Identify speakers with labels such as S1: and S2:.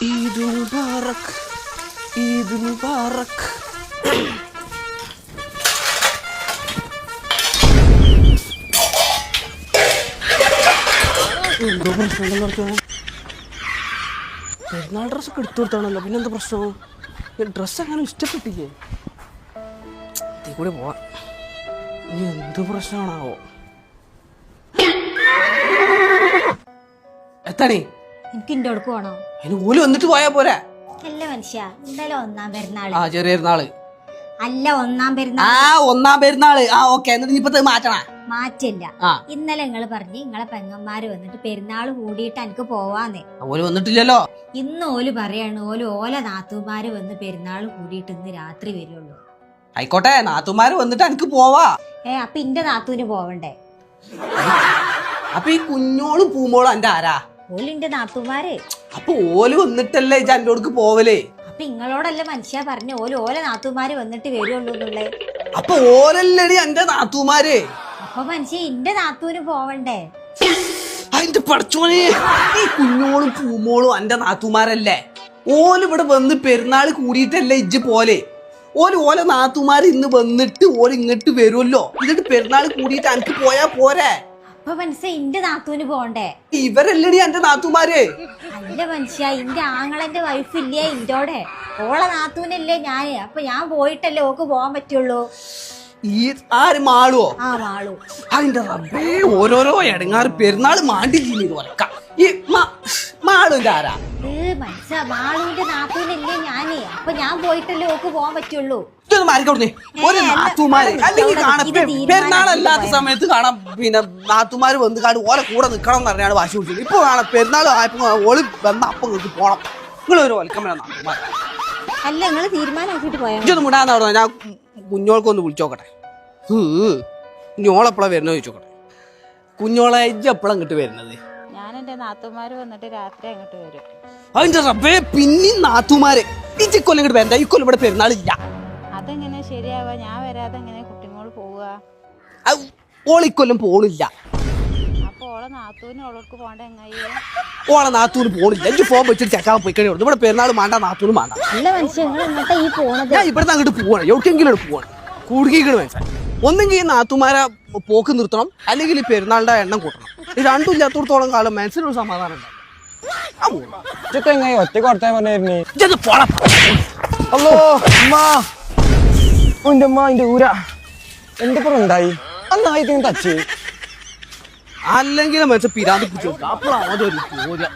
S1: ഈദ് മുബാറക്, ഈദ് മുബാറക്. എന്തോ പ്രശ്നം പെരുന്നാൾ ഡ്രസ്സൊക്കെ എടുത്തു കൊടുത്താണല്ലോ, പിന്നെന്താ പ്രശ്നം? ഡ്രസ്സ് അങ്ങനെ ഇഷ്ടപ്പെട്ടില്ലേ? അതേ കൂടെ പോവാം. ഇനി എന്ത് പ്രശ്നമാണാവോ? എത്താണേ
S2: എനിക്ക് ഇന്റെ അടുക്ക് പോണോ?
S1: അതിന് ഓല് വന്നിട്ട് പോയാ പോരാ?
S2: അല്ല മനുഷ്യ, ഇന്നലെ ഒന്നാം പെരുന്നാള്.
S1: ആ ചെറിയ പെരുന്നാള്
S2: അല്ല ഒന്നാം പെരുന്നാൾ.
S1: ഒന്നാം പെരുന്നാള്. ഓക്കെ, എന്നിട്ട് ഇപ്പത്തെ മാറ്റണ
S2: മാറ്റില്ല. ഇന്നലെ നിങ്ങള് പറഞ്ഞ് നിങ്ങളെ പെങ്ങന്മാര് വന്നിട്ട് പെരുന്നാള് കൂടിയിട്ട് എനിക്ക് പോവാന്ന്.
S1: ഓല് വന്നിട്ടില്ലല്ലോ.
S2: ഇന്ന് ഓല് പറയാണ് ഓല നാത്തൂമാര് വന്ന് പെരുന്നാള് കൂടിയിട്ട് ഇന്ന് രാത്രി വരുള്ളൂ.
S1: ആയിക്കോട്ടെ, നാത്തുമാര് വന്നിട്ട് എനിക്ക് പോവാ.
S2: അപ്പൊ ഇന്റെ നാത്തൂന് പോവണ്ടേ?
S1: അപ്പൊ ഈ കുഞ്ഞോളും പൂമോളും എന്റെ ആരാ?
S2: ഓലിന്റെ നാത്തൂമാര്.
S1: അപ്പൊ ഓല് വന്നിട്ടല്ലേ ഇജ്ജ് എന്റെ അടുക്ക് പോവലേ?
S2: അപ്പൊ നിങ്ങളോടല്ലേ മനുഷ്യ പറഞ്ഞ ഓല നാത്തൂമാര് വന്നിട്ട് വരുള്ളൂ എന്നുള്ളേ.
S1: അപ്പൊ ഓലല്ലടി എന്റെ നാത്തൂമാര്.
S2: അപ്പൊ മനുഷ്യ ഇന്റെ നാത്തൂന് പോവണ്ടേ?
S1: അതിന്റെ പഠിച്ചോനെ, ഈ കുഞ്ഞോളും പൂമോളും എന്റെ നാത്തുമാരല്ലേ? ഓല് ഇവിടെ വന്ന് പെരുന്നാള് കൂടിയിട്ടല്ലേ ഇജ്ജ് പോലെ? ഓല നാത്തുമാര് ഇന്ന് വന്നിട്ട് ഓല് ഇങ്ങോട്ട് വരുമല്ലോ. എന്നിട്ട് പെരുന്നാള് കൂടിയിട്ട് എനിക്ക് പോയാ പോരെ?
S2: അപ്പൊ മനുഷ്യ ഇന്റെ നാത്തൂന് പോണ്ടേ?
S1: ഇവരല്ലടി എന്റെ നാത്തുമാര്.
S2: അല്ല മനുഷ്യ, ഇന്റെ ആങ്ങളന്റെ വൈഫ് ഇല്ലേ ഇന്റോടെ? ഓളെ നാത്തൂനല്ലേ ഞാന്. അപ്പൊ ഞാൻ പോയിട്ടല്ലേ ഓക്ക് പോവാൻ പറ്റുള്ളൂ.
S1: ഈ ആര് മാളുവോ?
S2: ആ മാളു.
S1: അതിന്റെ റബ്ബേ, ഓരോരോ ഇടങ്ങാറ് പെരുന്നാള് മാണ്ടില്ലേ വരക്കാം. ഈ മാളുന്റെ ആരാ?
S2: മനുഷ്യ, മാളുവിന്റെ നാത്തൂനല്ലേ ഞാന്. അപ്പൊ ഞാൻ പോയിട്ടല്ലേ ഓക്ക് പോവാൻ പറ്റുള്ളൂ.
S1: ഒരു നാത്തുമാര് അല്ലെങ്കിൽ കാണാം പെരുന്നാളല്ലാത്ത സമയത്ത് കാണാം. പിന്നെ നാത്തുമാര് വന്ന് കാണും ഓലെ കൂടെ നിക്കണം എന്ന് പറഞ്ഞാണ് വാശി പിടിച്ചത്. ഇപ്പൊ കാണാം പെരുന്നാൾ ആയപ്പോ ഓള് വന്ന അപ്പം നിങ്ങൾക്ക് പോണം. നിങ്ങളൊരു വൽക്കമേ നാത്തുമാർ.
S2: അല്ല നിങ്ങള് തീരുമാനമാക്കിട്ട് പോയാ
S1: ഇതൊന്നും മുടാന്ന് പറഞ്ഞാൽ ഞാൻ കുഞ്ഞോൾക്കൊന്ന് വിളിച്ചോക്കട്ടെ. കുഞ്ഞോളെപ്പോഴാണ് വരുന്നത് ചോദിച്ചോക്കട്ടെ. കുഞ്ഞോളെ ഇജ്ജ് എപ്പോഴാണ് ഇങ്ങോട്ട് വരുന്നത്?
S3: ഞാൻ എന്റെ നാത്തുമാര് വന്നിട്ട് രാത്രി അങ്ങോട്ട് വരും.
S1: അതിന്റെ റബ്ബേ, പിന്നെ നാത്തുമാര് ഈ കൊല്ലം ഇങ്ങോട്ട് വരണ്ട. ഈ കൊല്ലം ഇവിടെ പെരുന്നാളില്ല.
S3: അതെങ്ങനെ ശരിയാവാ? ഞാൻ വരാതെ എങ്ങനെ കുട്ടിമോള് പോവുക?
S1: ഓളിക്കൊല്ലം പോണില്ല.
S3: അപ്പൊ ഓളെ നാത്തൂന് ഓളോർക്ക് പോണ്ട എങ്ങായി?
S1: ഓളെ നാത്തൂന് പോണില്ല. എനിക്ക് ഫോൺ വെച്ചിട്ട് ചെക്കാൻ പോയിക്കണേ ഉള്ളൂ. ഇവിടെ പെരുന്നാൾ മാണ്ട, നാത്തൂന് മാണ്ട.
S2: അല്ല മനുഷ്യ, നിങ്ങൾ എങ്ങോട്ടാ ഈ പോണത്?
S1: ഞാൻ ഇവിടുന്ന് അങ്ങോട്ട് പോവാണ്. എവിടെയെങ്കിലും പോവാണ്. കൂടുതൽ മനസ്സിലായി. ഒന്നെങ്കിൽ നാത്തുമാരെ പോക്ക് നിർത്തണം, അല്ലെങ്കിൽ ഈ പെരുന്നാളിന്റെ എണ്ണം കൂട്ടണം. ഇത് രണ്ടും ഇല്ലാത്തോടത്തോളം കാലം മനസ്സിനൊരു സമാധാനം ഉണ്ടാവും.
S4: ഒറ്റ കൊടുത്താൽ പറഞ്ഞേ.
S1: അല്ലോ
S4: എന്റെ അമ്മ എന്റെ ഊര എന്റെ പുറം ഉണ്ടായി അന്നായിട്ട് തച്ച്.
S1: അല്ലെങ്കിൽ മനസ്സിൽ പിരാന്തി പിടിച്ചു. അപ്പോഴാണ് അതൊരു ചോദ്യം.